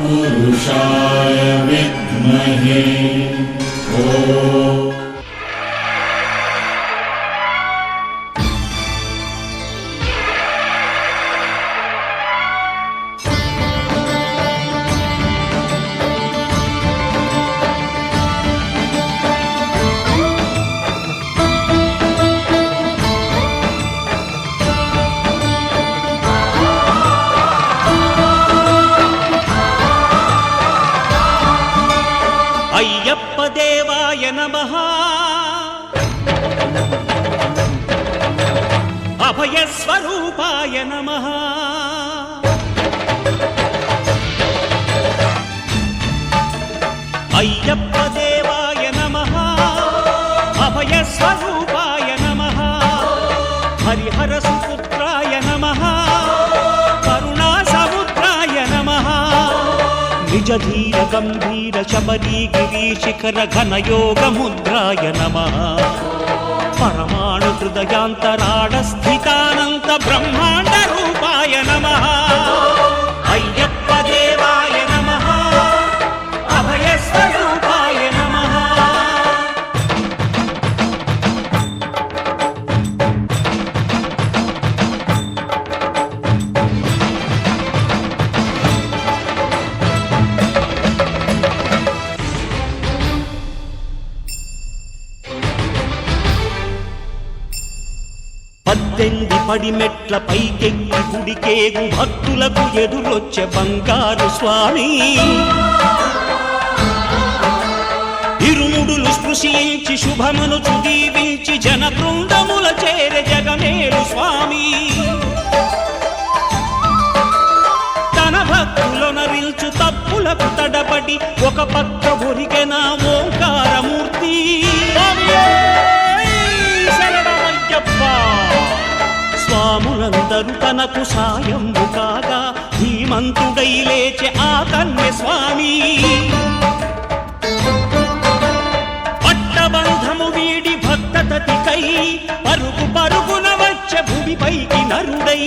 तत्पुरुषाय विद्महे అయ్యప్ప దేవాయ నమః అభయ స్వరూపాయ నమః అయ్యప్ప దేవాయ నమః అభయ స్వరూపాయ నమః హరిహర సుపుత్రాయ నమః కరుణా సముద్రాయ నమః నిజ ధీర గంభీర శబరీ గిరీశిఖర ఘనయోగ ముద్రాయ నమః పరమాణు హృదయాంతరాళ స్థితానంత బ్రహ్మాండ రూపాయ నమః అయ్యప్ప దేవాయ నమః అభయ స్వరూపాయ నమః పద్దెంది పడిమెట్ల పైకెక్కి గుడికేగు భక్తులకు ఎదురొచ్చే బంగారు స్వామి ఇరుముడులు స్పృశించి శుభమును చుదీవించి జన బృందముల చేరే జగమేలు స్వామి తన భక్తులొనరిల్చు తప్పులకు తడబడి ఒక పక్క ఒరిగెన ఓంకారమూర్తి స్వాములందరూ తనకు సాయంబు కాగా ధీమంతుడై లేచే ఆ కన్య స్వామి పట్టబంధము వీడి భక్తతతికై పరుగు పరుగున వచ్చే భూమిపైకి నరుడై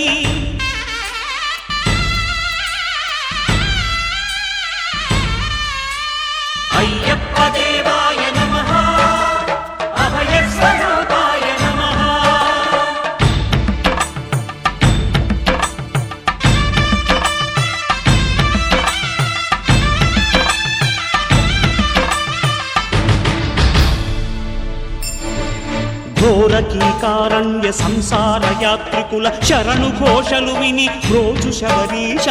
అయ్యప్ప దేవాయ నమః అభయ స్వరూపాయ నమః ఘోరకీకారణ్య సంసార యాత్రికుల శరణు ఘోషలు విని రోజు శబరీష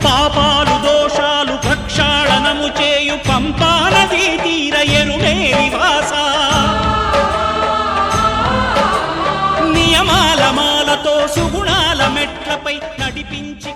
పాపాలు దోషాలు ప్రక్షాళనము చేయు పంపానదీ తీరయను నివాస నియమాల మాలతో సుగుణాల మెట్లపై నడిపించి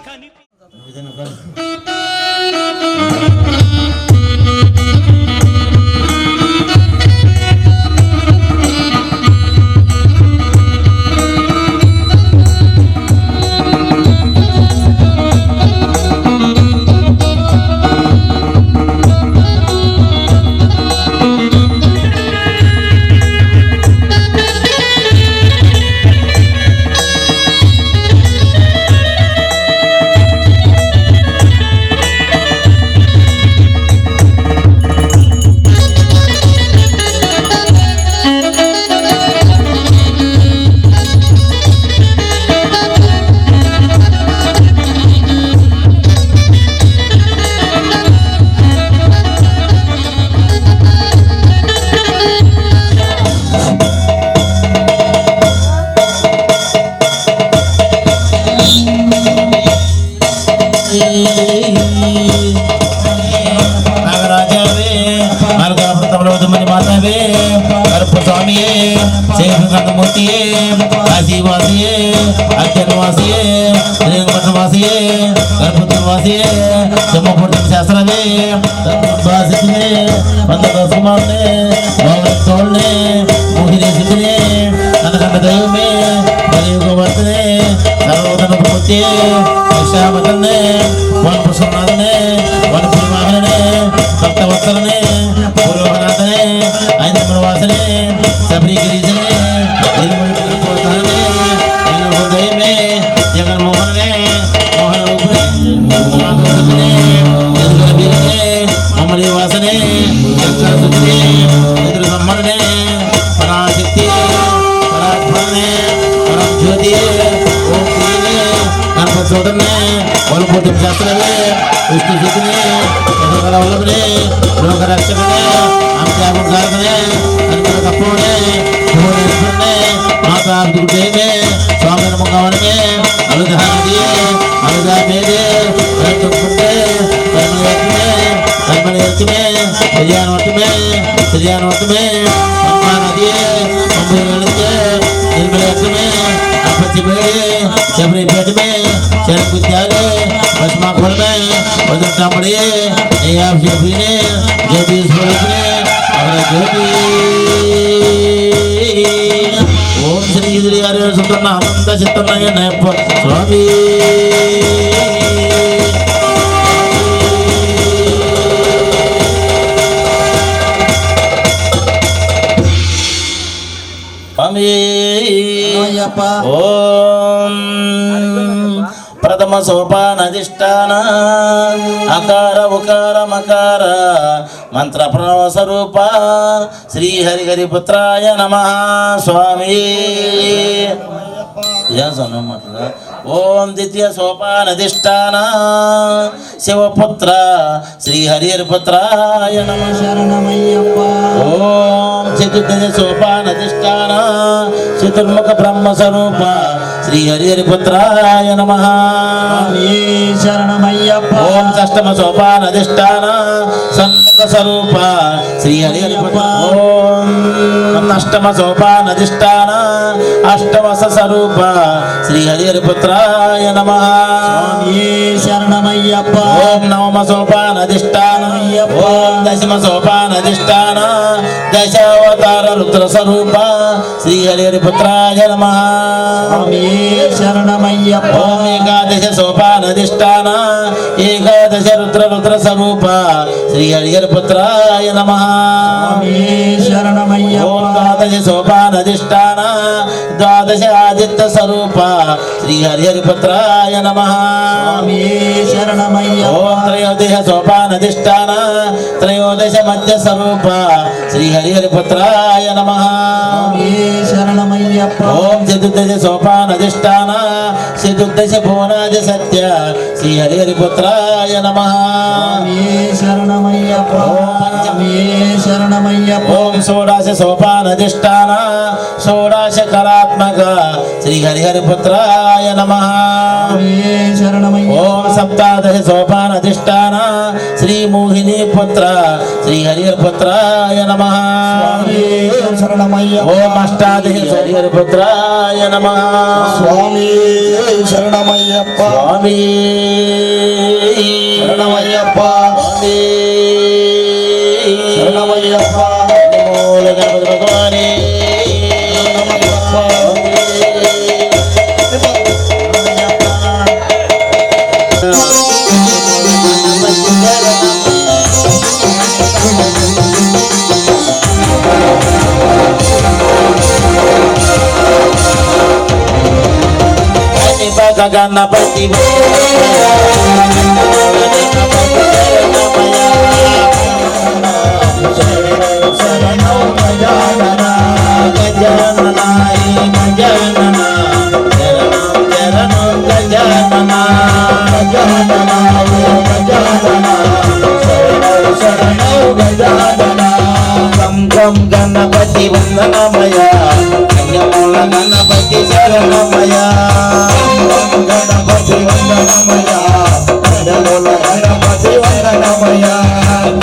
भक्तवत्सलने पूर्वनाथने ऐन्द्रवासने వాసనే ఎదురు సమ్మనే పరాశక్తి పరాత్మనే పరం జ్యోతి ఓం ప్రియనే గణపతి సోదరునే వలపోతి శాస్త్రమే విష్ణు శక్తినే ఎదురుగల వల్లభనే లోకరక్షకనే అంత్యాపకారకనే అనుకర కప్పనే భువనేశ్వరనే మాతాబ్దుకుటేమే స్వామి నమకవనమే అలుధానదియే అలుధా మేదే రైతుకుంటే மே சரியானவட்டுமே சரியானவட்டுமே அம்மா நதியே அம்பை வெளுத்து நிர்மலத்துமே அப்பச்சி பேடு செவரி பேட்டுமே சரண் குத்தியாலே பஸ்மா खोलமே வதட்டாம்படியே நெய்யாப் சேபினே ஜோதிஸ்வரூபினே அவரை ஜோதி ஓம் ஸ்ரீ ஸ்ரீ ஹரி சுந்தர ஆனந்த சித்தனயன சுவாமி ఓం ప్రథమ సోపానధిష్టాన అకార ఉకార మకార మంత్ర ప్రణవ స్వరూప శ్రీ హరిహరిపుత్రాయ నమః స్వామి ఓం ద్వితీయ సోపానధిష్టాన శివపుత్ర శ్రీ హరిహరిపుత్రాయ నమః శరణమయ్యప్ప ఓం చతుర్దశ సోపానధిష్టాన చతుర్ముఖ బ్రహ్మస్వరూప శ్రీ హరిహరిపుత్రాయ నమః శరణమయ్యప్ప ఓం షష్టమ సోపానధిష్టాన సన్ముఖ స్వరూప శ్రీ హరిహరిపుత్ర ఓం అష్టమ సోపానధిష్టాన అష్టవస స్వరూప శ్రీ హరిహరిపుత్రాయ నమః శరణమయ్యప్ప ఓం నవమ సోపానధిష్టాన ఓం దశమ సోపానధిష్టాన దశావతార రుద్ర స్వరూప శ్రీ హరిహరిపుత్రాయ నమః శరణమయ్యప్ప ఓం ఏకాదశ సోపానధిష్టాన ఏకాదశ రుద్ర స్వరూప శ్రీ హరిహరిపుత్రాయ నమః శరణమయ్యప్ప ఓం ద్వాదశ సోపానధిష్టాన ద్వాదశ ఆదిత్య స్వరూప శ్రీ హరిహరిపుత్రాయ నమః శరణమయ్యప్ప ఓం త్రయోదశ సోపానధిష్టాన త్రయోదశ మధ్య స్వరూప శ్రీ హరిహరిపుత్రాయ నమః శరణమయ్యప్ప ఓం చతుర్దశ సోపానధిష్టాన చతుర్దశ భువనాది సత్య శ్రీ హరిహరిపుత్రాయ నమః శరణమయ్యప్ప శరణమయ్యప్ప ఓం షోడశ సోపానధిష్టాన షోడశ కళాత్మక శ్రీ హరిహరిపుత్రాయ నమః శరణమయ్యప్ప ఓం సప్తాదశ సోపానధిష్టాన శ్రీ మోహిని పుత్ర శ్రీ హరిహరిపుత్రాయ నమః శరణమయ్యప్ప ఓం అష్టాదశ హరిహరిపుత్రాయ నమః స్వామి శరణమయ్యప్ప స్వామి శరణమయ్యప్ప శరణమయ్యప్ప మూల గణపతి భగవానే గణపతి గణపతి వందనమయ గణపతి శరణమయ గణపతి వందనమయ గణపతి వందనమయ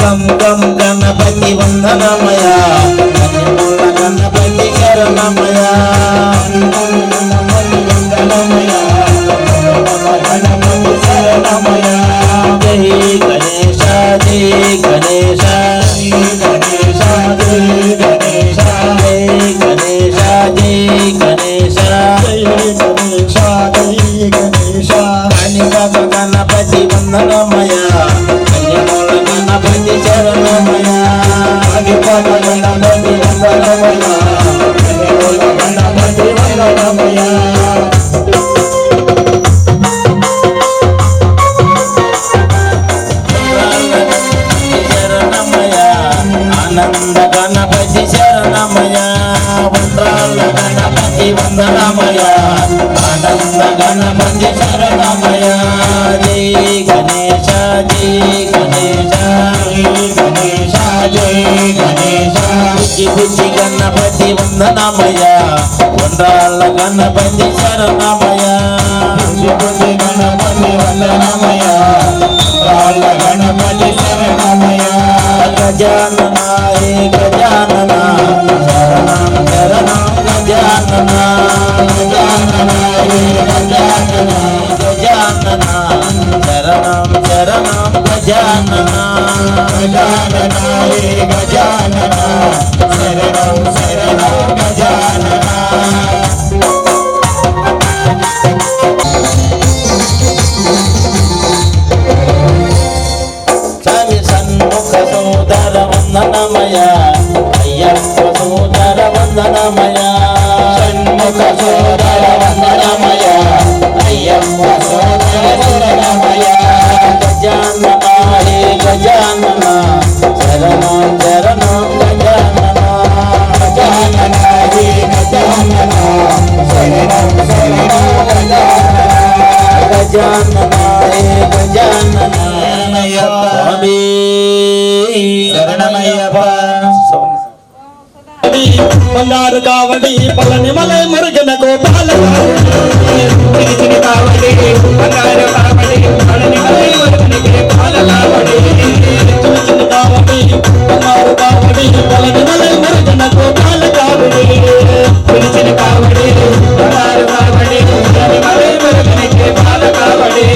గం గం గణపతి వందనమయ గణపతి శరణమయ వందనమయ గణపతి శరణమయ జై గణేశ జై గణేశ గణేశ జై గణేశ జై గణేశ జై గణేశ జై గణేశ జై గణేశ కనిపక గణపతి వందనమయ కన్యమూల గణపతి శరణమయ కనిపక గణపతి వందనమయ వందనమయ వందల గణపతి వందనమయ ఆనంద గణపతి శరణమయ జై గణేశ జై గణేశ జై గణేశ బుజ్జి బుజ్జి గణపతి వందనమయ వందల గణపతి శరణమయ బుజ్జి బుజ్జి గణపతి వందనమయ వందల గణపతి శరణమయ గజానన హే గజానన శరణం గజానన గజానన హే గజానన గజానన శరణం శరణం గజానన గజానన హే గజానన శరణం శరణం గజానన వందనమయ అయ్యప్ప సోదర వందనమయ షణ్ముఖ సోదర వందనమయ అయ్యప్ప సోదర వందనమయ గజానన హే గజానన శరణం శరణం గజానన గజానన హే గజానన శరణం శరణం గజానన గజానన హే గజానన స్వామి శరణమయ్యప్ప బంగారు కావడి పళని మలై మురుగన గోపాల కావడి బంగారు కావడి పళని మలై మురుగన గోపాల కావడి కావడి బంగారు కావడి పళని మలై మురుగన గోపాల కావడి పిలిచిన కావడి బంగారు కావడి పళని మలై మురుగన గోపాల కావడి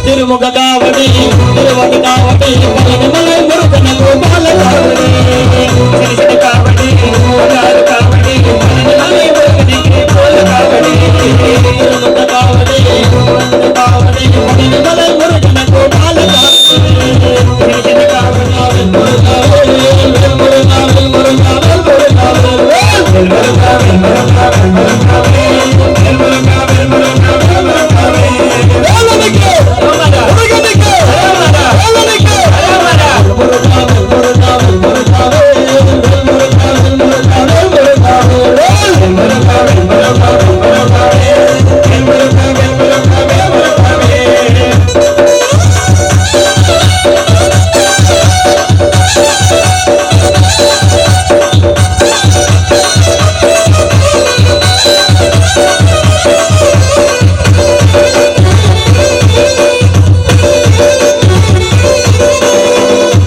తిరుముగ కావడి తిరువటి కావడి పళని మలై మురుగన గోపాల కావడి సిరిసిరి కావడి బంగారు కావడి పళని మలై మురుగన గోపాల కావడి తిరుముగ కావడి కావడి పళని మలై మురుగన గోపాల కావడి సిరిసిరి కావడి మురుగా మురుగా మురుగా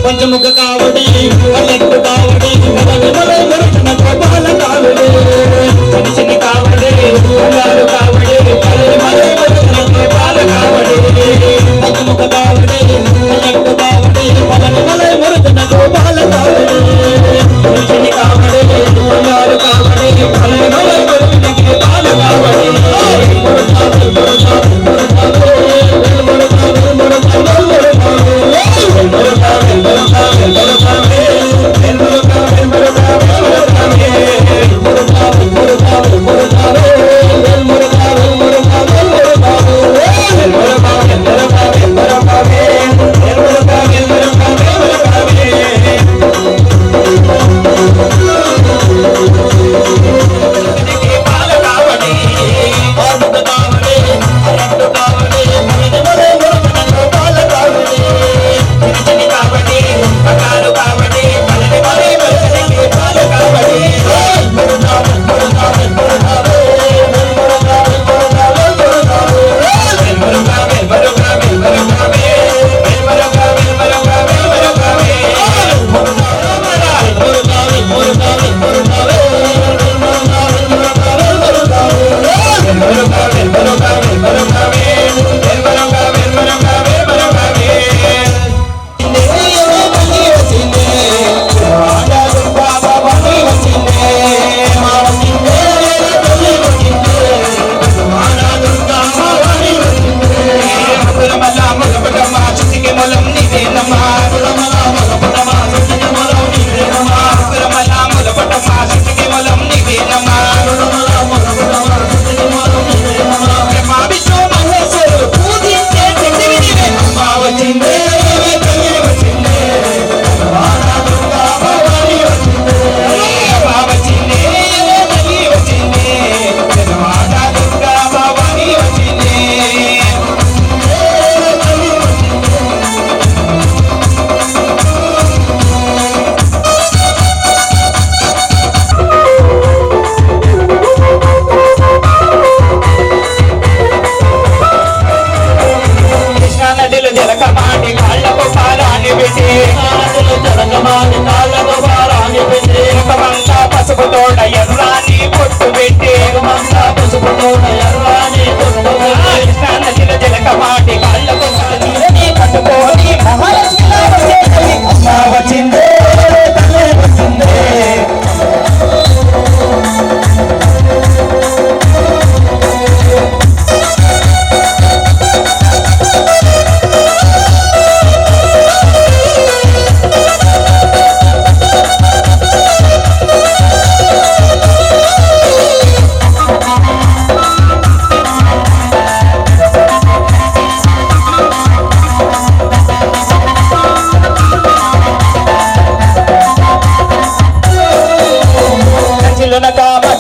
పంచముఖ కావడి పల్లెట్టు కావడి పళని మలై మురుగన గోపాల కావడి చిన్ని కావడి బంగారు కావడి పళని మలై మురుగన గోపాల కావడి పంచముఖ కావడి పల్లెట్టు కావడి పళని మలై మురుగన గోపాల కావడి చిన్ని కావడి బంగారు కావడి పళని మలై మురుగన గోపాల కావడి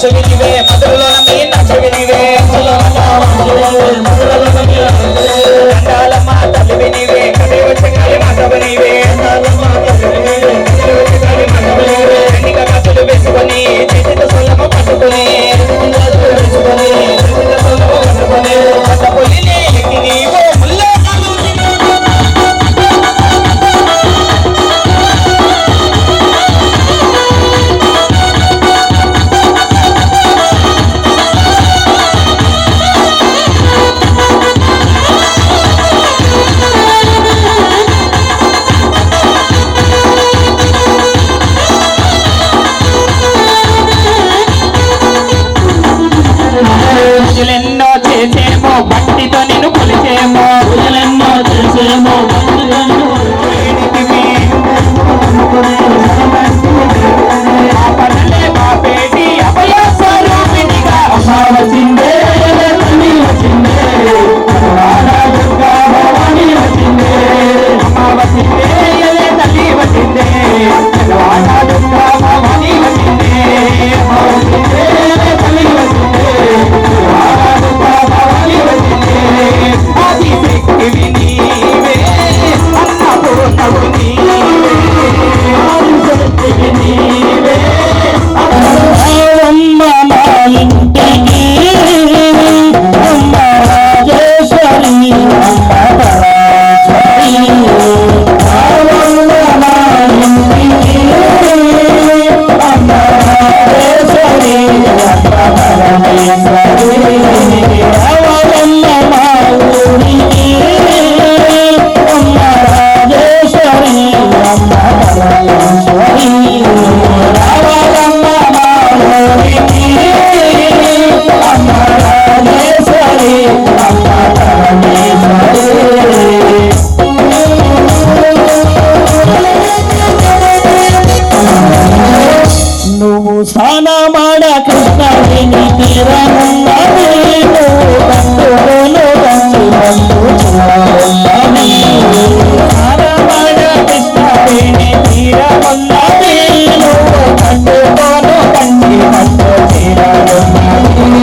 వంశవినివే మధురలోన మీ నక్షవినివే దండాలమ్మ తల్లివినివే కదే వచ్చే కాళీ మాధవనివే ఎన్నిక కథలు వేసుకొని చేతితో సొల్లమ పట్టుకొని పొలిని ఎక్కి నీవో ముల్లో పూజలెన్నో చేసేమో భక్తితో నిన్ను కొలిచేమో పూజలెన్నో చేసేమో బాపేటి అభయ స్వరూపిణిగా అమ్మ వచ్చిందే తల్లి వచ్చిందే దుర్గా భవాని వచ్చిందే అమ్మ వచ్చిందే తల్లి వచ్చిందే దుర్గా భవాని వచ్చిందే అమ్మ వచ్చిందే తల్లి వచ్చిందే ఆది శక్తివి నీవే అన్నపూర్ణవు నీవే ఆది శక్తివి నీవే అమ్మ మా ఇంటికి అమ్మ రాజేశ్వరి అమ్మ పరాశరి అమ్మ మా ఇంటికి అమ్మ రాజేశ్వరి అమ్మ పరమేశ్వరి నువ్వు స్నాన మాడ కృష్ణవేణి తీరమున్నది నువ్వు బంధువులు బంధువున్నది స్నాన మాడ కృష్ణవేణి తీరమున్నది నువ్వు బంధువులు బంధు తీరమున్నది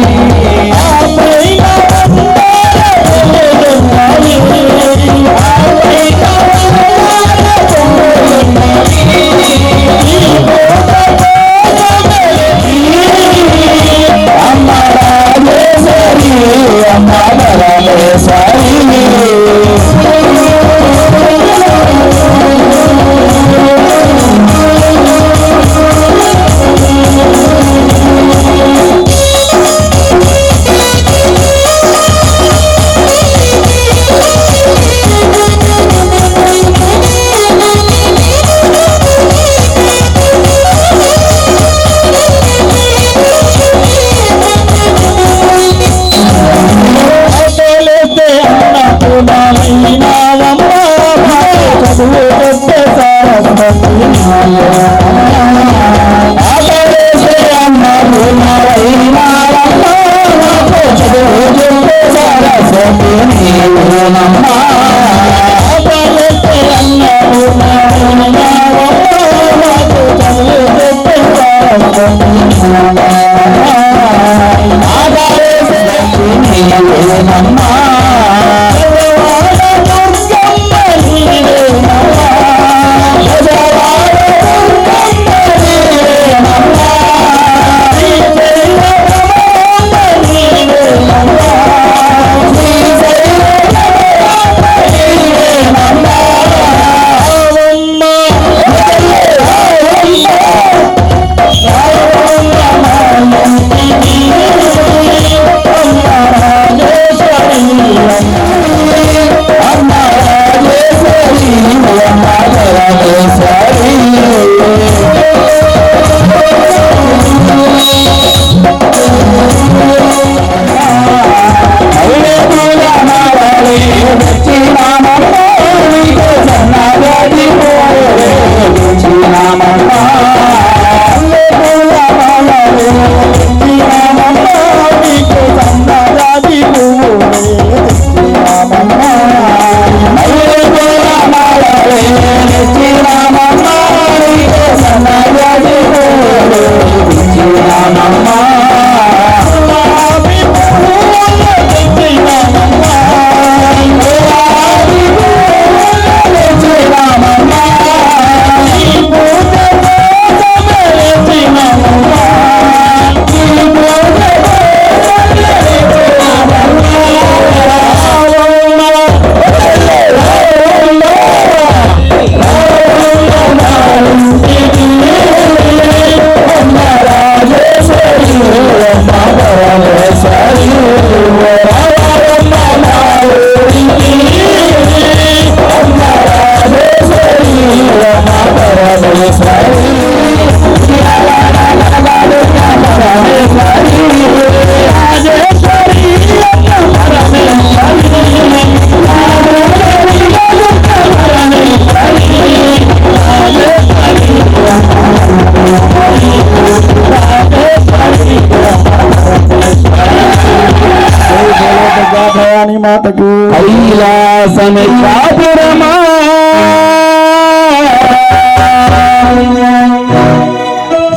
మాతకు కైలాసమే కాపురమా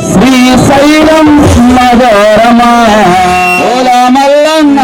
శ్రీశైలం సింహగౌరమా మల్లన్న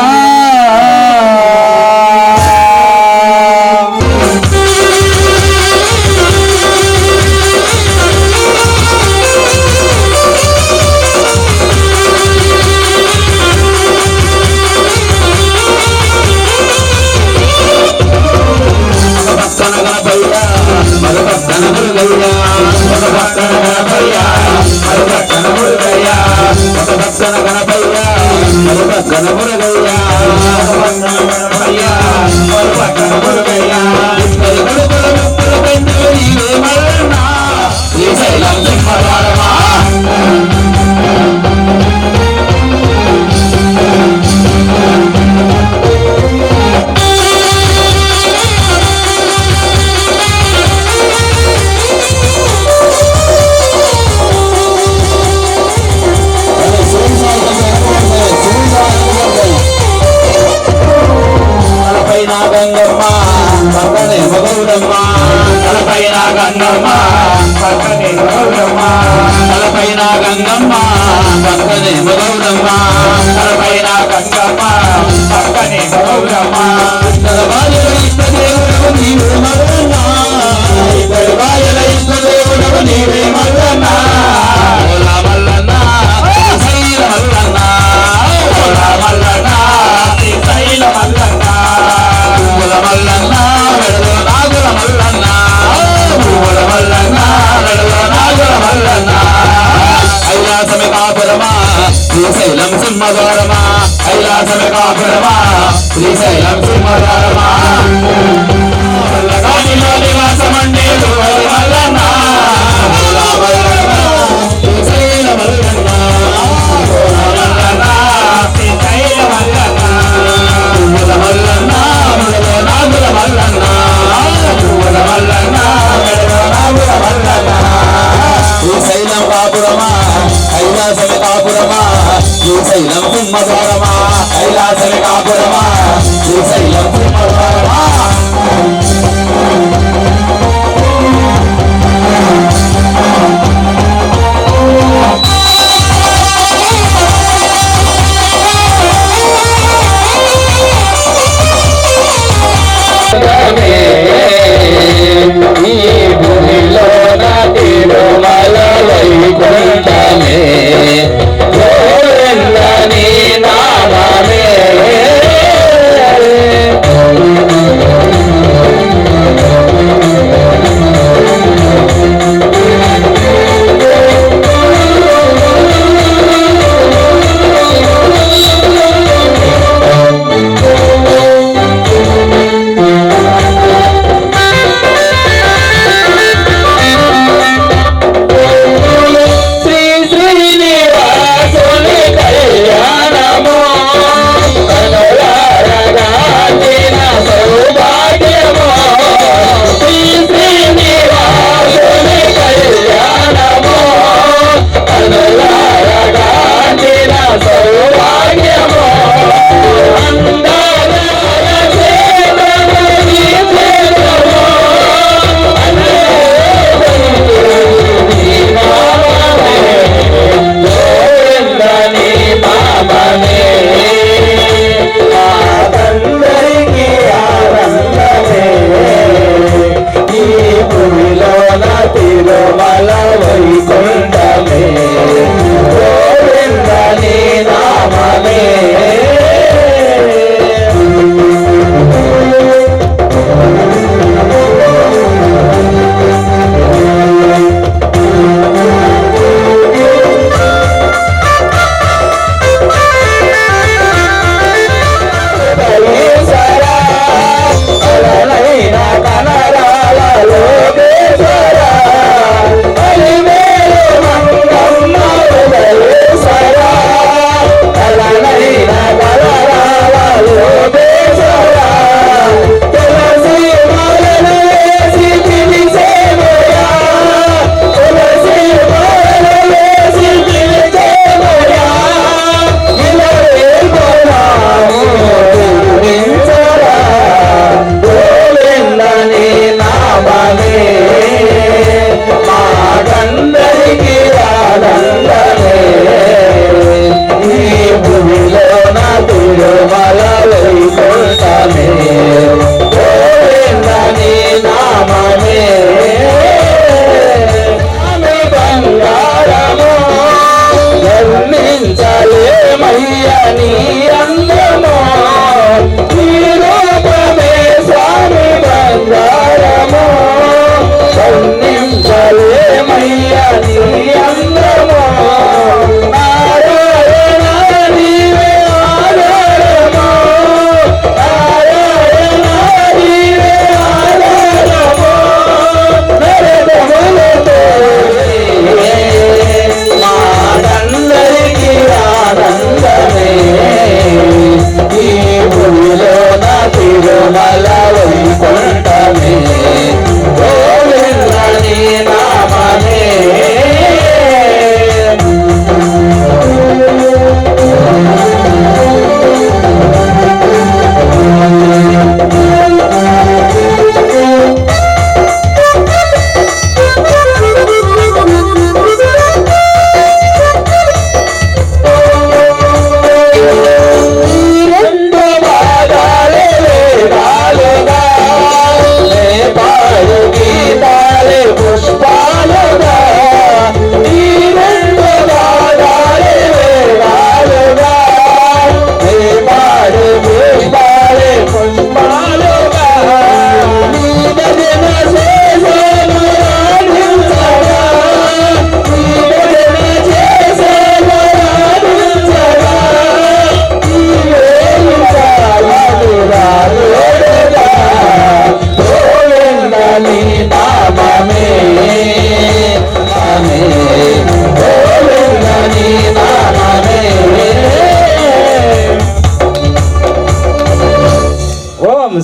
గంగమ్మ పక్కనే మగౌడమ్మ తలపైన గంగమ్మ పక్కనే మగౌడమ్మ తలపైన గంగమ్మ పక్కనే మగౌడమ్మ తలపైన గంగమ్మ పక్కనే మగౌడమ్మ తలబాయల ఇష్ట దేవుడవు నీవే మల్లన్న తలబాయల ఇష్ట దేవుడవు నీవే మల్లన్న మల్లన్న శ్రీశైల మల్లన్న మల్లన్న శ్రీశైల మల్లన్న మల్లన్న వెడల నాగుల మల్లన్న మల్లన్న వెడల నాగుల మల్లన్న కైలాసమే కాపురమా శ్రీశైలం సింహద్వారమా కైలాసమే కాపురమా శ్రీశైలం సింహద్వారమా మల్లగానిలో నివాసమండి మల్లన్న శ్రీశైల మల్లన్న మల్లన్న శ్రీశైల మల్లన్న మల్లన్న నాగుల మల్లన్న మల్లన్న నాగుల మల్లన్న శ్రీశైలం కాపురమా కైలాసమే కాపురమా శ్రీశైలం సింహద్వారమా కైలాసమే కాపురమా శ్రీశైలం సింహద్వారమా ఈ భూమిలో నా తిరుమల వైకుంఠమే గోవిందని నామమే కనరాల లోకేశ్వర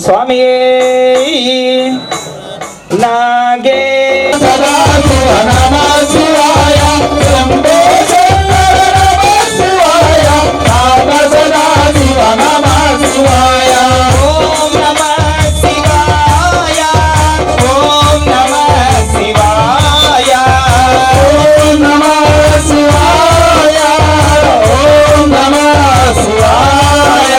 స్వామియే నాగే సదా శివ నమ శివాయ శంభో శంకర నమ శివాయ నామ సదా శివ నమ శివాయ ఓం నమ శివాయ ఓం నమ శివాయ ఓం నమ శివాయ ఓం నమ శివాయ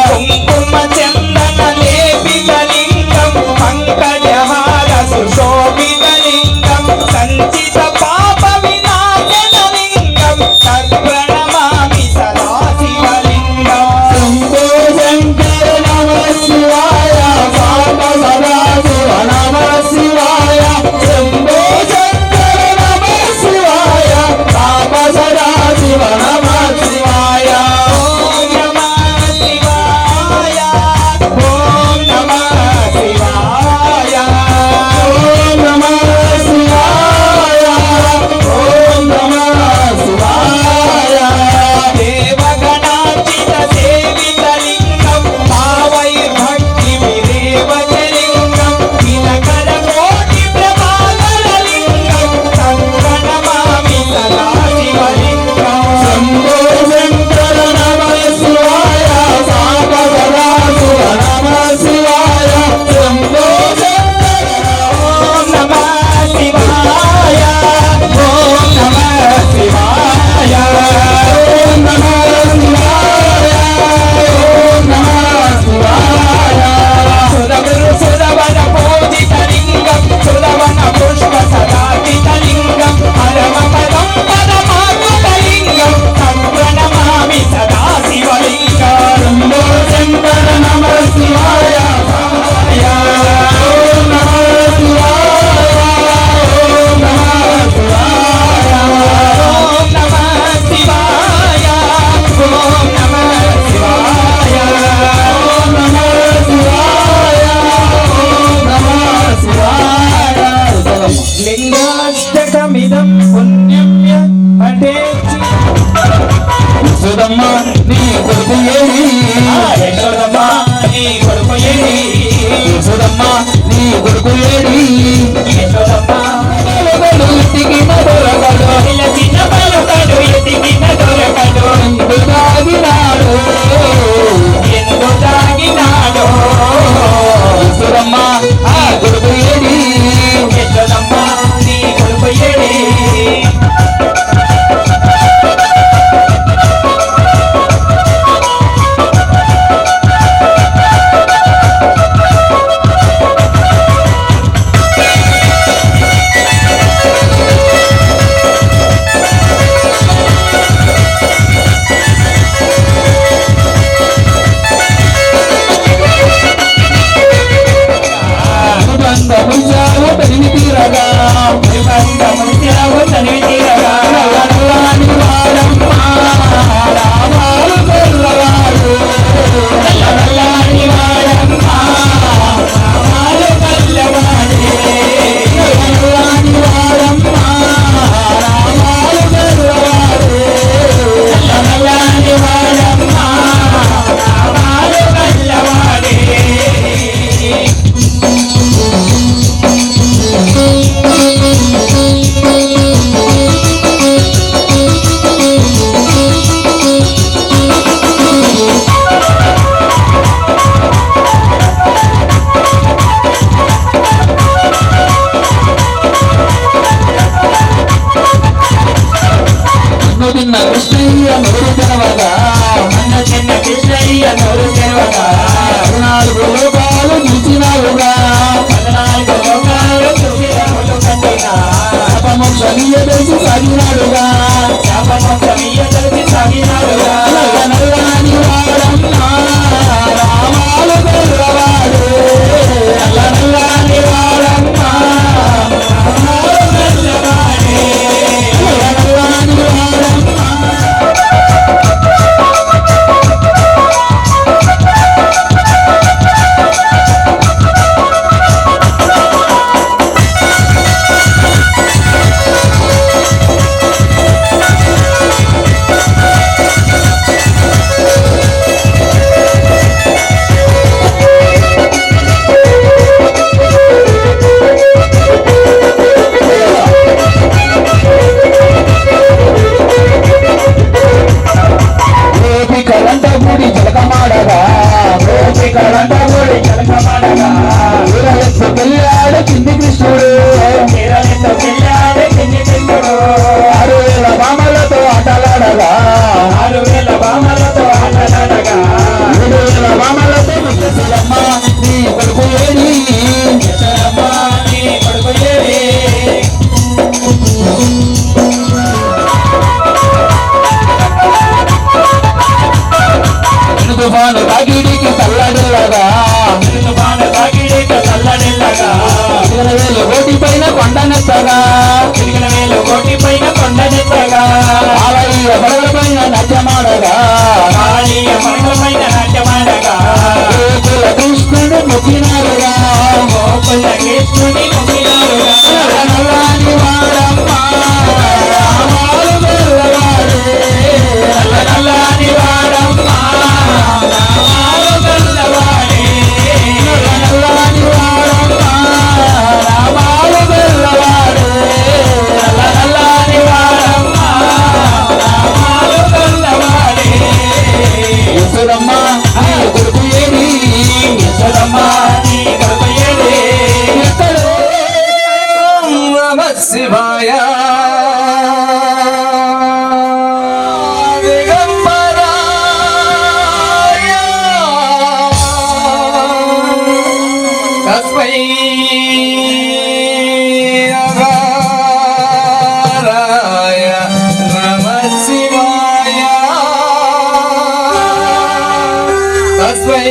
కుంకుమ చందన లేపిత లింగం పంకజహార సుశోభిత లింగం సంచిత పాప వినాశన లింగం తత్ప్రణమామి సదా శివలింగం శంభో శంకర నమ శివాయ సాంబ సదా శివ నమ శివాయ శంభో శంకర నమ శివాయ సాంబ సదా శివ నమ శివాయ ఓం నమ శివాయ ఓం నమ శివాయ ఓం నమ శివాయ ఓం నమ శివాయ దేవగణాచిత సేవిత లింగం భావైర్భక్తి విరేవచ లింగం దినకర కోటి ప్రభాకర లింగం తత్ప్రణమామి సదా శివలింగం శంభో శంకర నమ శివాయ సాంబ సదా శివ నమ శివాయ శంభో శంకర ఓం నమ శివాయ ఓం నమ శివాయ ఓం నమ శివాయ ఓం నమ శివాయ సురగురు సురవర పూజిత లింగం సురవన పుష్ప సదాపిత లింగం పరమ పదం పరమాత్మక లింగం తత్ప్రణమామి సదా శివలింగం శంభో శంకర నమ శివాయ ఓం నమ శివాయ ఓం నమ శివాయ ఓం నమ శివాయ ఓం నమ శివాయ ఓం నమ శివాయ ఓం నమ శివాయ లింగాష్టకమిదం పుణ్యమ్య పఠేతి యశోదమ్మ నీ కొడుకు ఏడి యశోదమ్మ నీ కొడుకు ఏడి యశోదమ్మ నీ కొడుకు ఏడి యశోదమ్మ ఎతికిన దొరకడు చిన్న పలుకడు ఎతికిన దొరకడు ఎందు తాగినాడు ఎందు తాగినాడు యశోదమ్మ ఆ కొడుకు ఏడి యశోదమ్మ నీ కొడుకు ఏడి బంధముచావు తనివి తీరగా బంధముచావు తనివి తీరగా నల్లని వాడమ్మ రామాలు గొల్లవాడు నల్లని వాడమ్మ రామాలు గొల్లవాడే నల్లని వాడమ్మ రామాలు గొల్లవాడే నల్లని వాడమ్మ రామాలు గొల్లవాడే చిన్న కృష్ణయ్య నోరు తెరవగా అన్న చిన్న కృష్ణయ్య నోరు తెరవగా 14 లోకాలు నిలిచినావుగా 14 లోకాలు చూసినావులు కట్టినా శాపమోక్షమియ తెలిసి సాగినాడుగా శాపమోక్షమియ తెలిసి సాగినాడుగా నల్లని వాడమ్మ రామాలు గొల్లవాడు నల్లని వాడమ్మ రామాలు గొల్లవాడే నల్లని వాడమ్మ శివాయ దిగంబరాయ తస్మై అఘారాయ నమః శివాయ తస్మై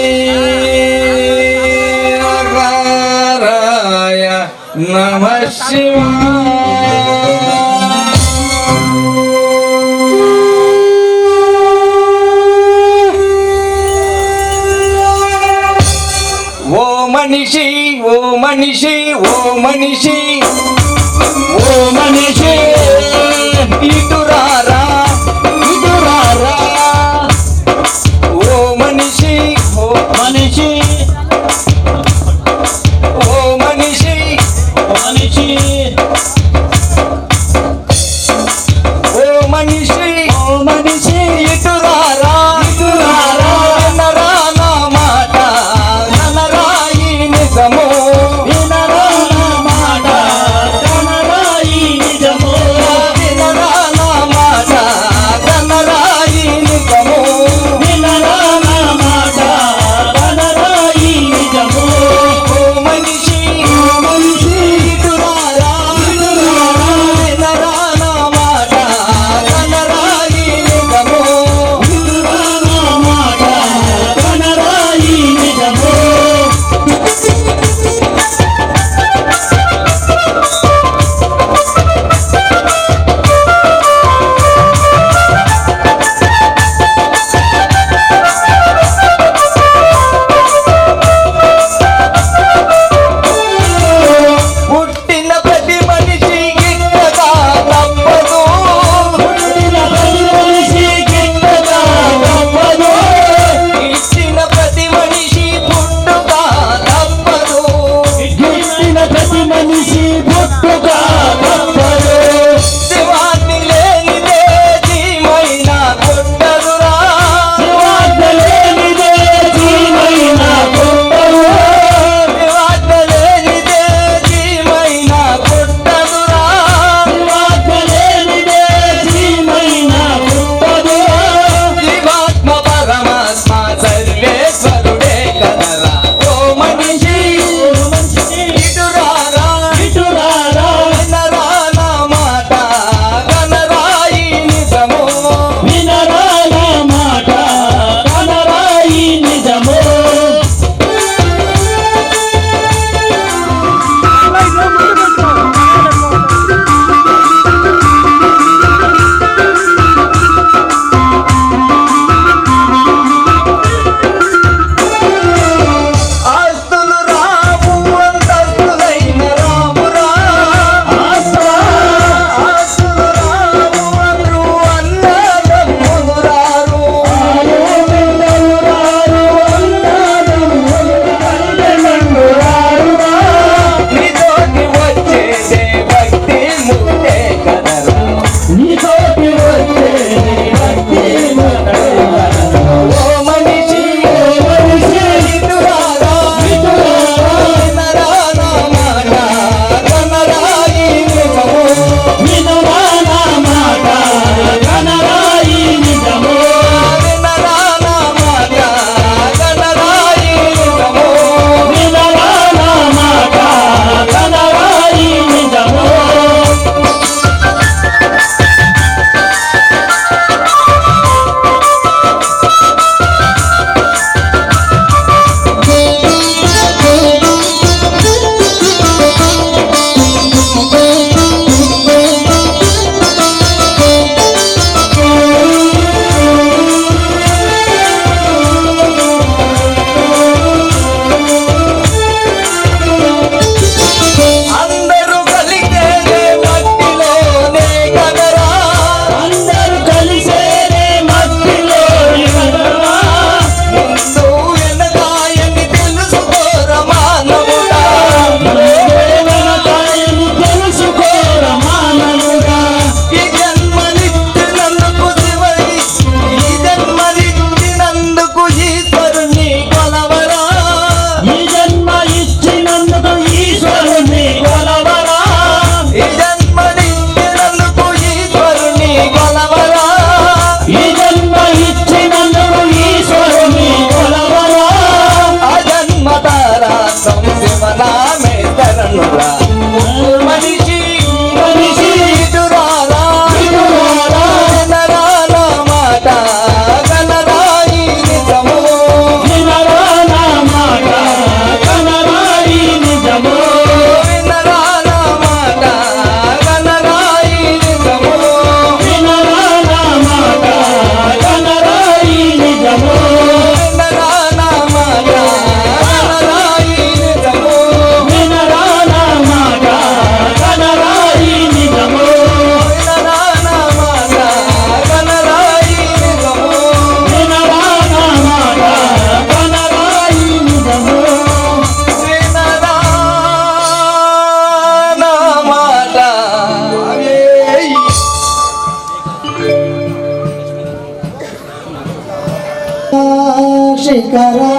అఘారాయ నమః శివాయ. ఓ మనిషి ఓ మనిషి ఓ మనిషి ఓ మనిషి ఇటురారా ఇటురారా ఓ మనిషి ఓ మనిషి ఓ మనిషి మనిషి శిఖరా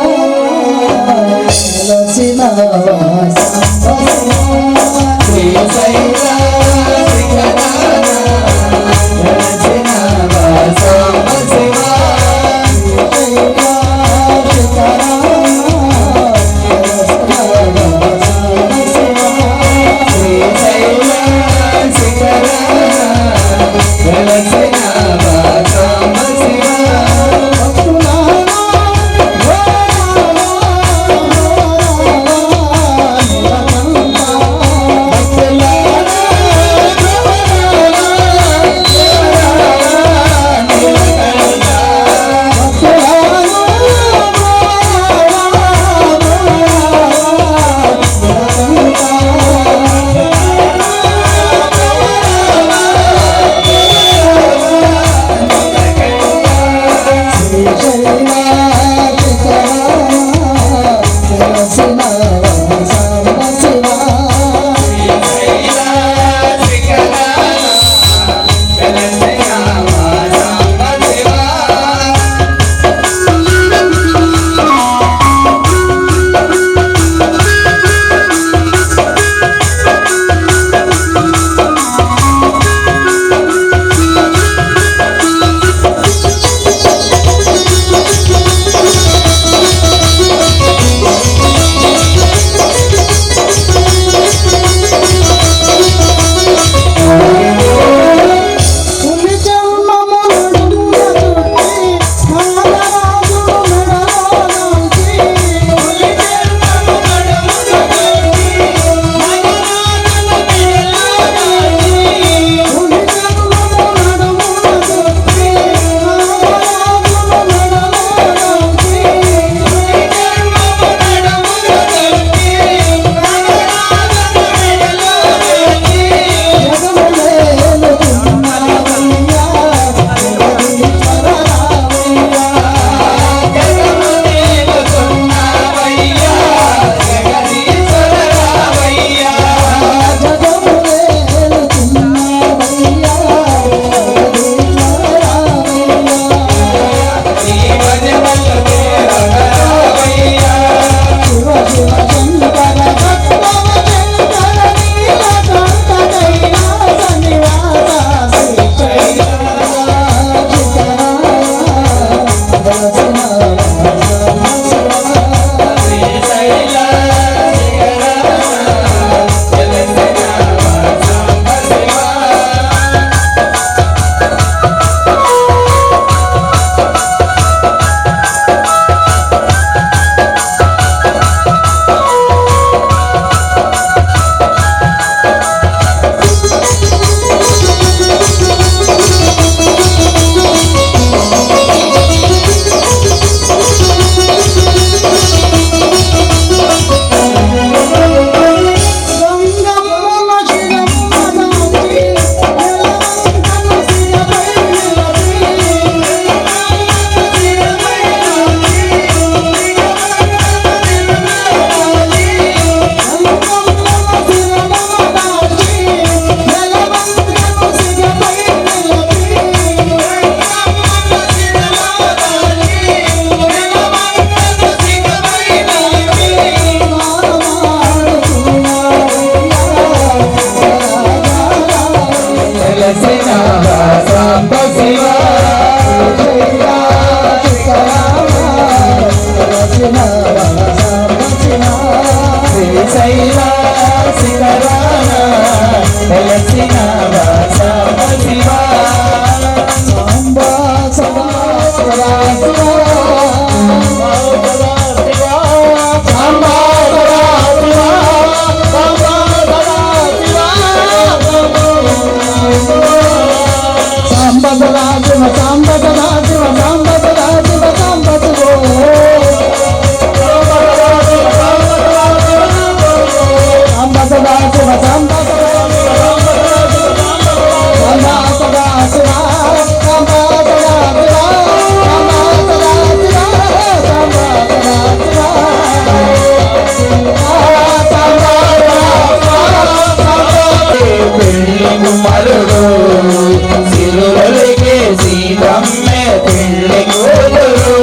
సిరులకే సీతమ్మే పెళ్లి కూతురు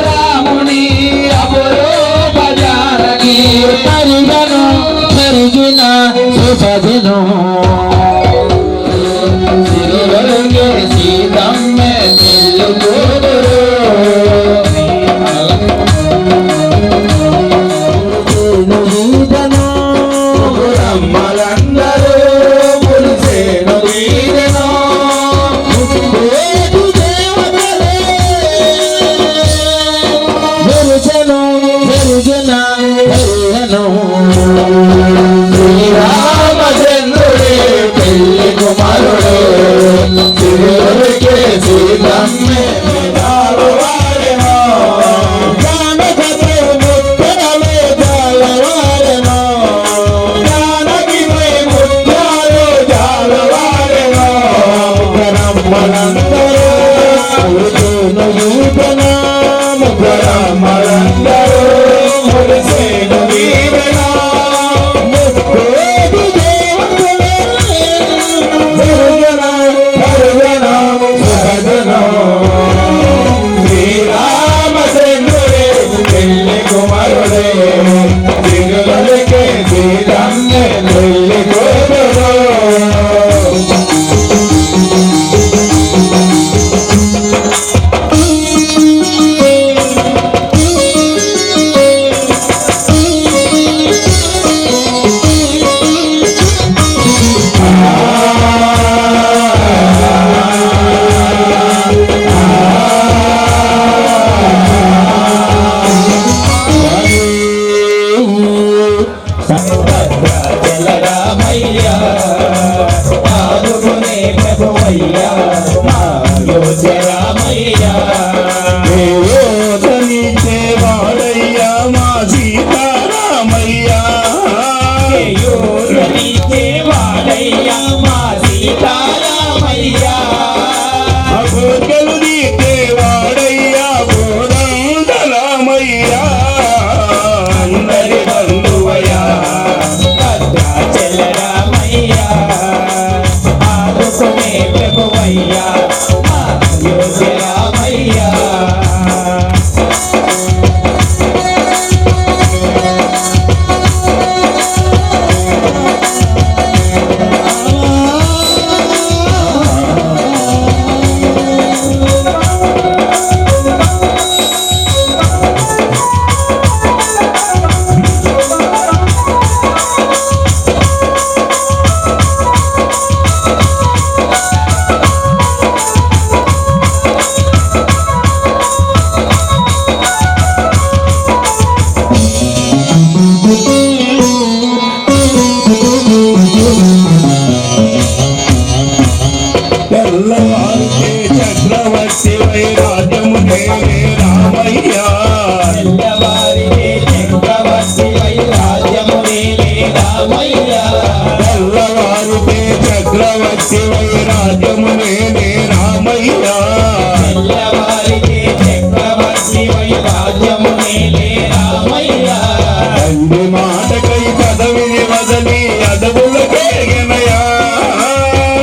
రాముని ప్రభువయ్యా మా అయోధ్య రామయ్య యోధనిచ్చే వాడయ్యా మా సీతారామయ్యా యోధనిచ్చే వాడయ్యా మా సీతారామయ్యా అగోర్గలు నీకే వాడయ్యా కోదండరామయ్యా అందరి బంధువయ్యా భద్రాచల రామయ్యా ఆదుకునే ప్రభువయ్యా మా అయోధ్య రామయ్యా తెల్లవారితే చక్రవర్తి వైరాజ్యము నేనే రామయ్యా తెల్లవారితే చక్రవర్తి వైరాజ్యము నేనే రామయ్యా తెల్లవారితే చక్రవర్తి వైరాజ్యము నేనే రామయ్యా తెల్లవారితే చక్రవర్తి వైరాజ్యము నేనే రామయ్యా తండ్రి మాటకై పదవిని వదలి అదవులకేగనయా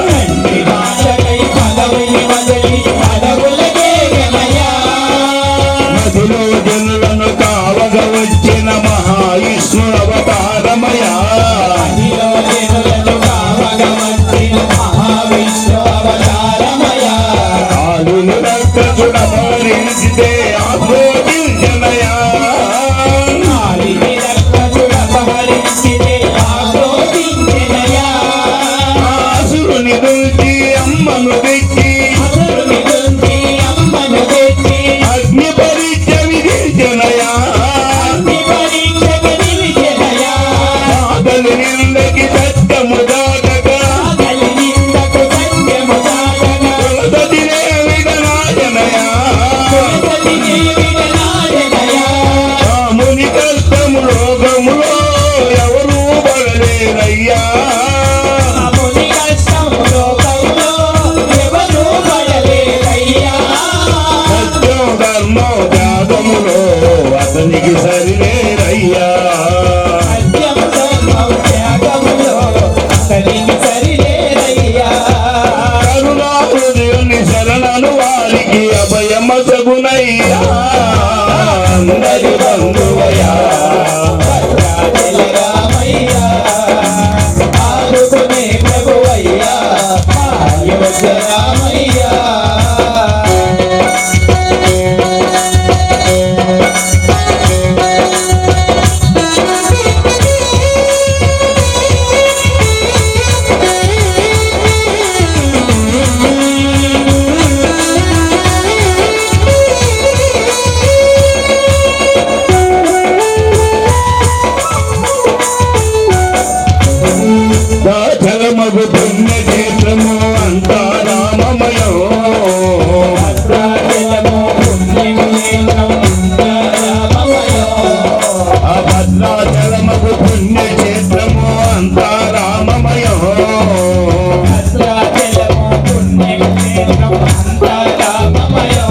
తండ్రి మాటకై పదవిని వదిలి అడవులకే గమయా మదిలో జనులను కావగ వచ్చిన మహావిష్ణు అవతారమయా అదిలో జనులను కావగ వచ్చిన మహావిష్ణు అవతారమయా ఆలుని రక్కసుడమరించితే ఆక్రోశించనయా నాలిని రక్కసుడపహరించితే ఆక్రోశించెనయా ఆసురుని దూచి అమ్మను తెచ్చి అసురుని దుంచి అమ్మను తెచ్చి అగ్ని పరీక్ష విధించనయా అగ్ని పరీక్షకు నిలిచెనయా ఆకలి నిందకి సత్యము దాటగా ఆకలి నిందకు సంధ్యము దాటగా కొలతదినే విగనాయనయా కొలతదినే విడనాడెనయా రాముని కష్టము లోకములో ఎవరు పడలేరయ్యా రాముని కష్టం లోకంలో ఎవరూ పడలేరయ్యా సత్యం ధర్మం త్యాగములో అతనికి సరిలేరయ్యా సత్యం ధర్మం త్యాగములో అతనికి సరిలేరయ్యా కరుణా హృదయుని శరణను వారికి అభయమసగునయ్యా అందరి బంధువయ్యా భద్రాచల రామయ్యా ఆదుకునే ప్రభువయ్యా మా అయోధ్య రామయ్యా దాచలమగు పుణ్యక్షేత్రము అంతా రామమయం భద్రాచలము పుణ్యక్షేత్రం రామమయో ఆ భద్రాచలమగు పుణ్యక్షేత్రము అంతా రామమయం భద్రాచలము పుణ్యక్షేత్రం అంతా రామమయో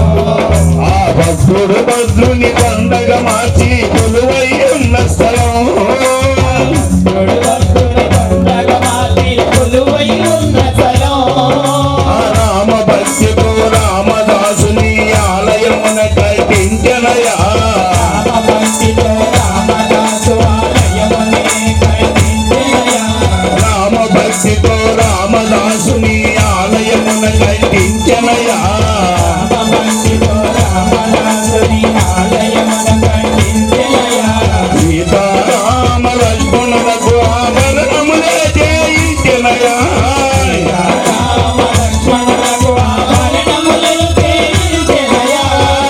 ఆ భక్తుడు భద్రుని పండగ మార్చి కొలువై ఉన్న స్థలం భక్తుని పండగ మాతి కొలువై ఉన్న స్థలం ఆ రామ భక్తితో రామదాసుని ఆలయమున కట్టించనయా రామభక్తితో రామదాసు ఆలయమునే కట్టించెనయా రామ భక్తితో రామదాసుని ఆలయమున కట్టించనయా రామభక్తితో రామదాసుని ఆలయమున కట్టించెనయా సీతారామ లక్ష్మణులకు ఆభరణములే చేయించనయా రామ లక్ష్మణులకు ఆభరణములు చేయించెనయా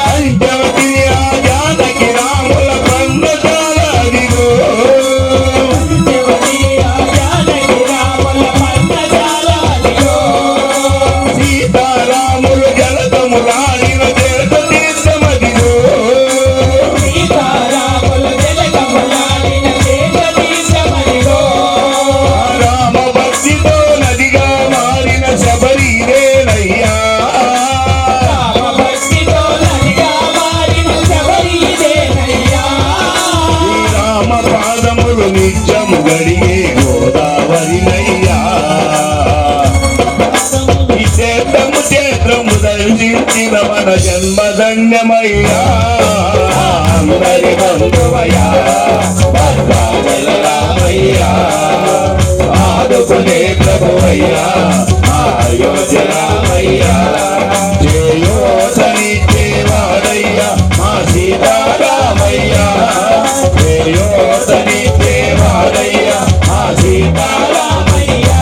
పంచవతి ఆ జానకి రాముల పన్నశాల అదిగో శివజీ ఆ జానకి రాముల పర్ణశాల అదిగో క్షేత్రము దర్శించిన మన జన్మధన్యమయ్యా అందరి బంధువయ్యా భద్రాచల రామయ్యా ఆదుకునే ప్రభువయ్యా అయోధ్య రామయ్యా చేయూతనిచ్చేవాడయ్యా మా సీతారామయ్యా చేయూతనిచ్చేవాడయ్యా మా సీతారామయ్యా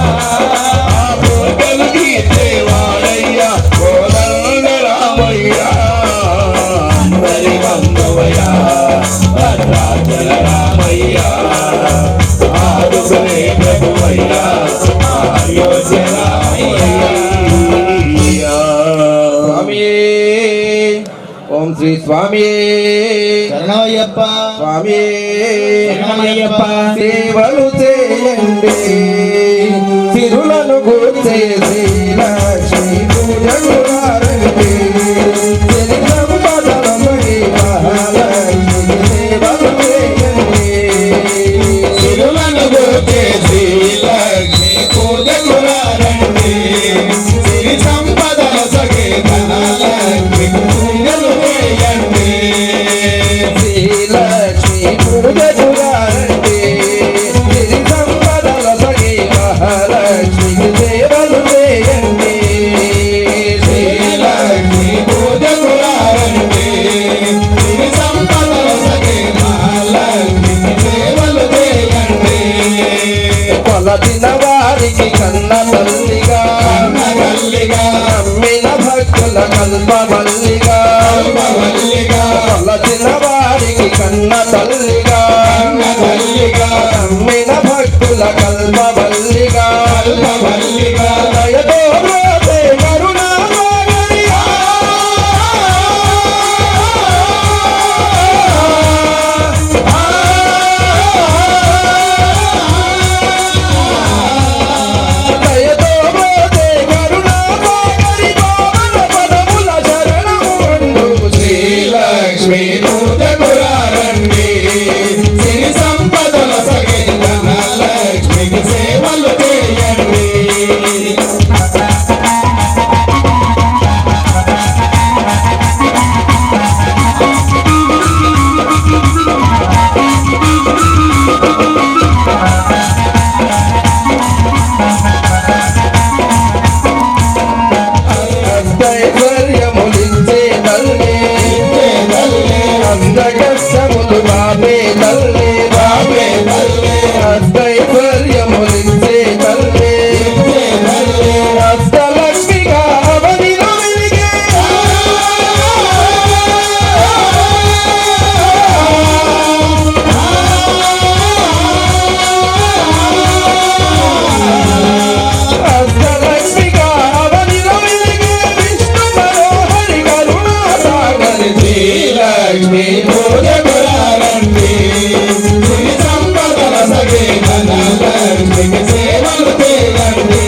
కోరికలు తీర్చేవాడయ్యా కోదండ రామయ్యా అందరి బంధువయ్యా భద్రాచల రామయ్యా ఆదుకునే ప్రభువయ్యా అయోధ్య రామయ్యా స్వామియే ఓం శ్రీ స్వామియే శరణమయ్యప్ప స్వామియే శరణమయ్యప్ప సేవలు చేయండి సిరులను కూర్చే శ్రీలక్ష్మి పూజలు రండి చరిత్రం పదమై మహాలక్ష్మి సేవలు చేయండి సిరులను గోచే శ్రీలక్ష్మి పూజకు రండి సిరి సంపదల సగే ధనలక్ష్మి పూజలు చేయండి శ్రీలక్ష్మి పూజలు రండి సిరి సంపదల సగి మహాలక్ష్మికి సేవలు చేయండి శ్రీలక్ష్మి పూజకు రండి సిరి సంపదల సగే మహాలక్ష్మి సేవలు చేయండి కొలచిన వారికి కన్న తల్లిగా కన్నగల్లిగా నమ్మిన భక్తుల కల్పవల్లిగా కల్పవల్లిగా కొలచిన వారికి కన్న తల్లిగా కన్నగల్లిగా నమ్మిన భక్తుల కల్పవల్లిగా కల్పవల్లిగా దయతో బ్రోచే కరుణామయునిగా. దయతో బ్రోచే కరుణామయుని పావన పదముల శరణము అందు శ్రీలక్ష్మి పూజకు రండి సిరి సంపదల సగే ధనలక్ష్మికి సేవలు చేయండి అష్టైశ్వర్యములిచ్చే తల్లి అందకష్టములు బాబే తల్లి అష్టైశ్వర్యములిచ్చే తల్లి అష్టలక్ష్మిగా అవనిలో వెలిగే అష్టలక్ష్మిగా అవనిలో వెలిగే విష్ణు మనోహరి కరుణాసాగరి శ్రీలక్ష్మి పూజకు రండి సిరి సంపదల సగే ధనలక్ష్మికి సేవలు చేయండి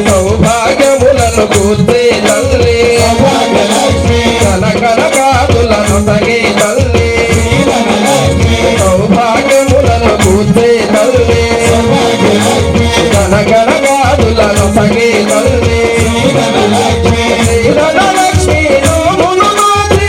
సౌభాగ్యములను కూర్చే తల్లి సౌభాగ్యలక్ష్మి కనకనకాదులను తగే తల్లి శ్రీధనలక్ష్మి సౌభాగ్యములను కూర్చే తల్లి సౌభాగ్యలక్ష్మి కనకనకాదులను తగే తల్లి శ్రీధనలక్ష్మి శ్రీధనలక్ష్మి నోములు నోచి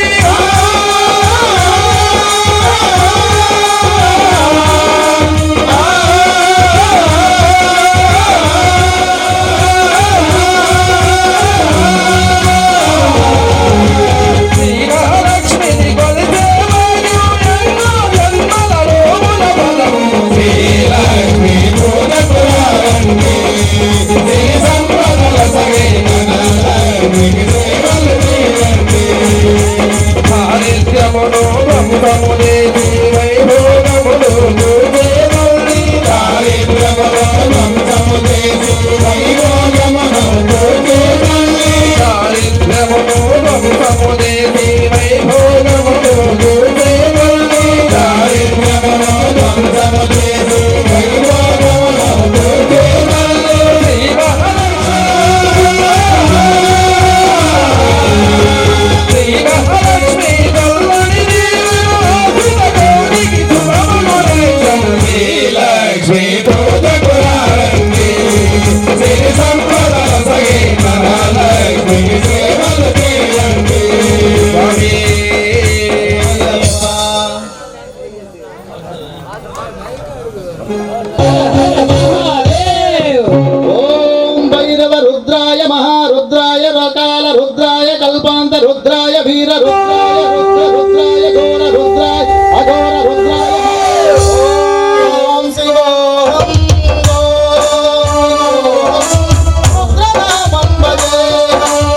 శ్రీమహాలక్ష్మిని కొలిచే భాగ్యం ఎన్నో జన్మల నోముల బలము శ్రీలక్ష్మి పూజకు రండి సిరి సంపదల సగే ధనలక్ష్మికి సేవలు చేయండి దారిద్ర్యమును భంగము లేని వైభోగములు చూసే తల్లి దారిద్ర్యములో ధ్వంసము చేసి వైభోగమును చూసే తల్లి దారిద్ర్యమును భంగము లేని వైభోగములు చూసే తల్లి దారిద్ర్యములో ధ్వంసము చేసి వైభోగమును చూసే తల్లి శ్రీ మహాలక్ష్మి తల్లని దీవెన रुद्राय रकाल रुद्राय कल्पांत रुद्राय वीर रुद्राय रुद्र रुद्राय घोर रुद्राय अघोर रुद्राय ओम शिवोऽहं रुद्रनामं भजेऽहम्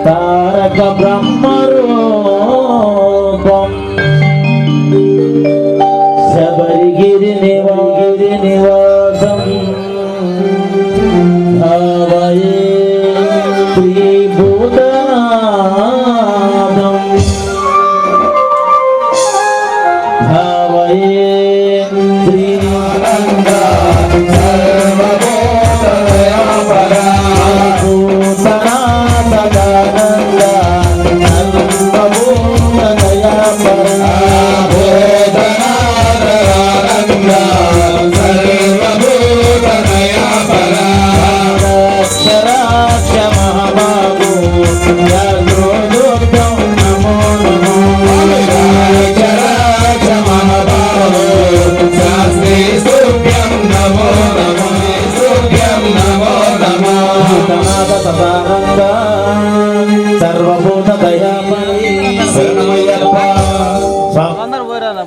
తారక బ్రహ్మరూపం శబరిగిరి నివాసం భావయే శ్రీభూతనాథం భావయే సర్వభూత దయామయి శరణమయ్యప్ప అందరూ పోరాలా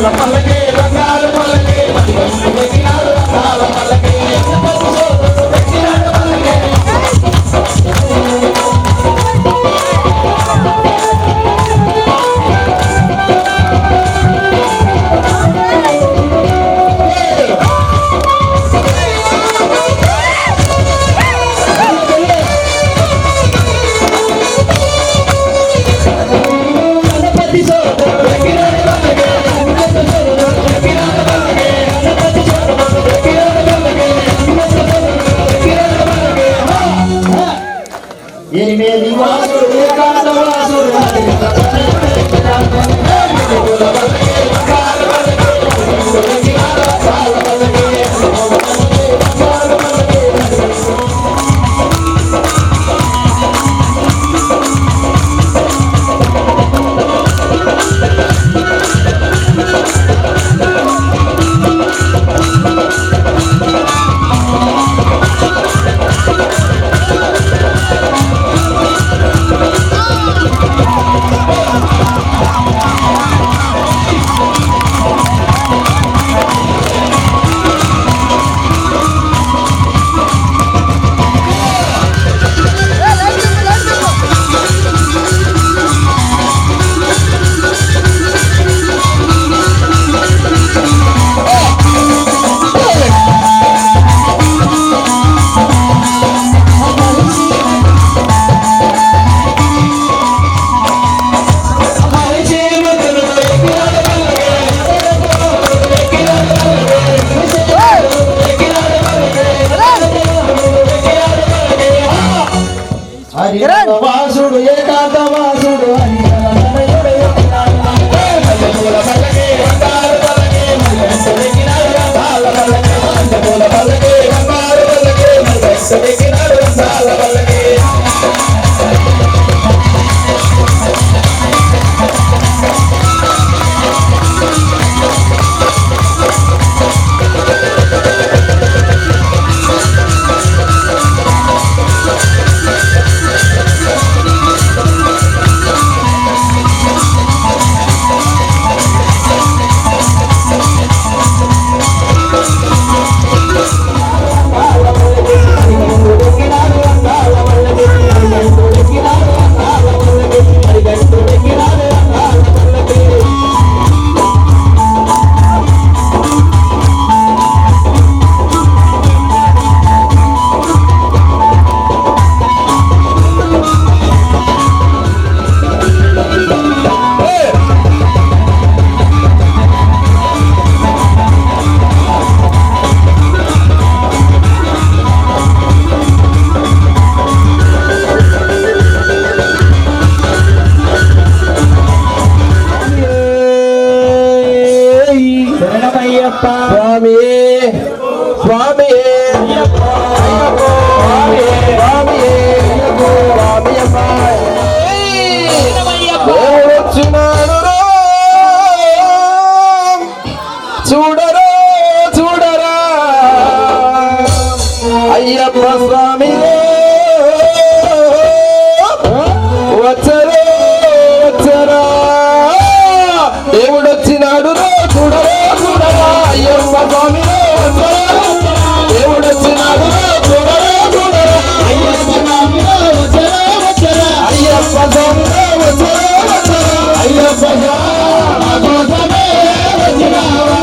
పూల పల్లకే బంగారు పల్లకే ఎక్కినాడు రథాల పల్లకే ఎక్కినాడు పల్లకే ఎనిమిది వాసుడు ఏకాంత వాసుడు వాసుడు ఏకాంత వాసుడు స్వామి స్వామి వచ్చినాడు చూడరా చూడరా అయ్యప్ప స్వామి వచ్చరా వచ్చరా దేవుడు వచ్చినాడు చూడరా చూడరా అయ్యప్ప స్వామి దేవుడు వచ్చినాడు చూడరా చూడరా అయ్యప్ప స్వామి వచ్చరా వచ్చరా అయ్యప్ప స్వామి వచ్చరా వచ్చరా అయ్యప్ప స్వామి వచ్చినావా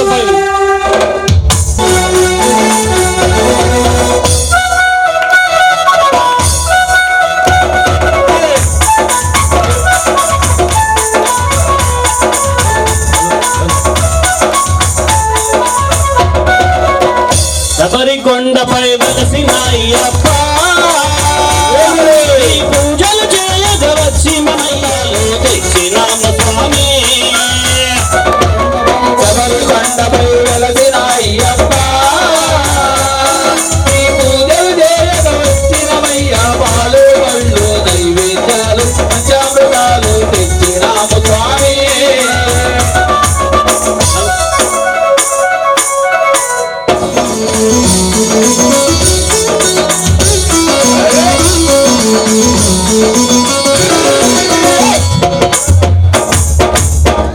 కొండపై శబరి కొండపై వెలసిన అయ్యప్ప ఈ పూజలు చేయగ వచ్చి మనయ్యలో తెచ్చినామ స్వామి శబరి కొండపై వెలసిన అయ్యప్ప ఈ పూజలు చేయక వచ్చినమయ్యా పాలు పళ్ళు నైవేద్యాలు పంచామృతాలు తెచ్చినాము స్వామి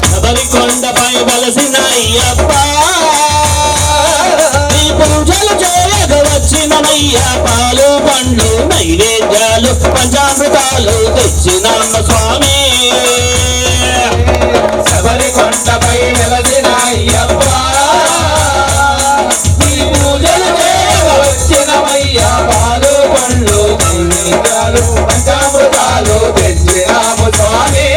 శబరి కొండపై వెలసిన అయ్యప్ప ఈ పూజలు చేయగ వచ్చినమయ్య పాలు పండ్లు నైవేద్యాలు పంచామృతాలు తెచ్చినామ స్వామి శబరి కొండపై వెలసిన అయ్యప్ప ఈ పూజలు చేయక వచ్చినమయ్యా పాలు పళ్ళు నైవేద్యాలు పంచామృతాలు తెచ్చినాము స్వామి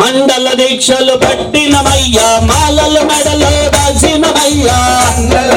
మండల దీక్షలు పట్టినమయ్యా మాలలు మెడలో దాల్చినమయ్యా మండల